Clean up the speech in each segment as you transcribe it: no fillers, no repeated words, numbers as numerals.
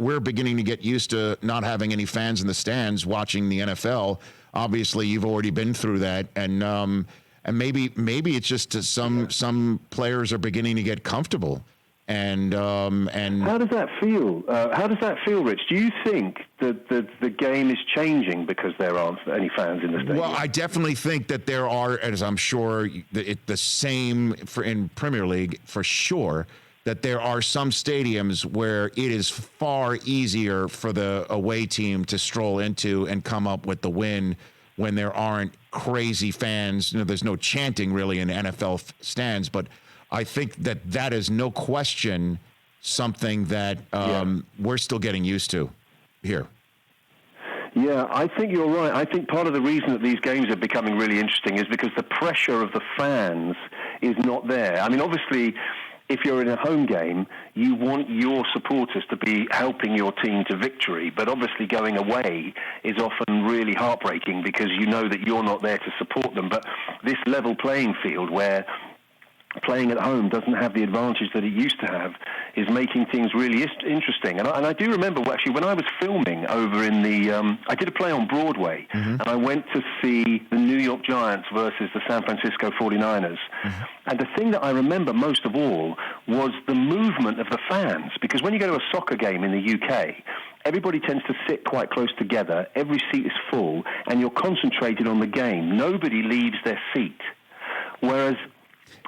we're beginning to get used to not having any fans in the stands watching the NFL. Obviously, you've already been through that, and maybe it's just some players are beginning to get comfortable. And how does that feel? How does that feel, Rich? Do you think that the game is changing because there aren't any fans in the stadium? Well, I definitely think that there are, as I'm sure the same in Premier League for sure, that there are some stadiums where it is far easier for the away team to stroll into and come up with the win when there aren't crazy fans. There's no chanting really in NFL stands, but I think that is no question something that we're still getting used to here. Yeah, I think you're right. I think part of the reason that these games are becoming really interesting is because the pressure of the fans is not there. I mean, obviously, if you're in a home game, you want your supporters to be helping your team to victory. But obviously going away is often really heartbreaking because you know that you're not there to support them. But this level playing field where playing at home doesn't have the advantage that it used to have is making things really interesting. And I do remember, actually, when I was filming over in I did a play on Broadway, and I went to see the New York Giants versus the San Francisco 49ers. And the thing that I remember most of all was the movement of the fans, because when you go to a soccer game in the UK, everybody tends to sit quite close together, every seat is full, and you're concentrated on the game. Nobody leaves their seat. Whereas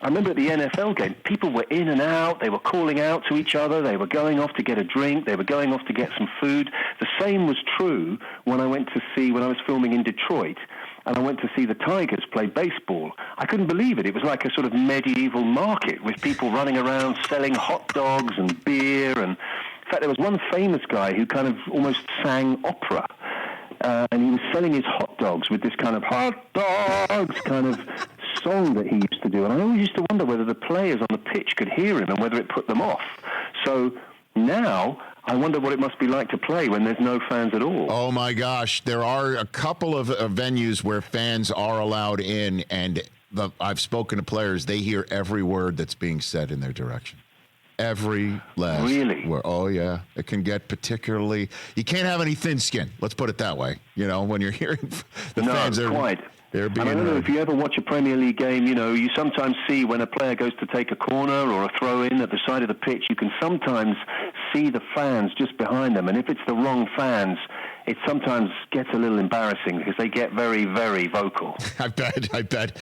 I remember at the NFL game, people were in and out, they were calling out to each other, they were going off to get a drink, they were going off to get some food. The same was true when I was filming in Detroit, and I went to see the Tigers play baseball. I couldn't believe it. It was like a sort of medieval market with people running around selling hot dogs and beer. And in fact, there was one famous guy who kind of almost sang opera. And he was selling his hot dogs with this kind of hot dogs kind of song that he used to do. And I always used to wonder whether the players on the pitch could hear him and whether it put them off. So now I wonder what it must be like to play when there's no fans at all. Oh, my gosh. There are a couple of venues where fans are allowed in, and I've spoken to players. They hear every word that's being said in their direction. Every last word. Oh, yeah. It can get particularly... You can't have any thin skin. Let's put it that way. When you're hearing the fans... No, quite. They're being I don't know if you ever watch a Premier League game, you sometimes see when a player goes to take a corner or a throw-in at the side of the pitch, you can sometimes see the fans just behind them. And if it's the wrong fans, it sometimes gets a little embarrassing because they get very, very vocal. I bet.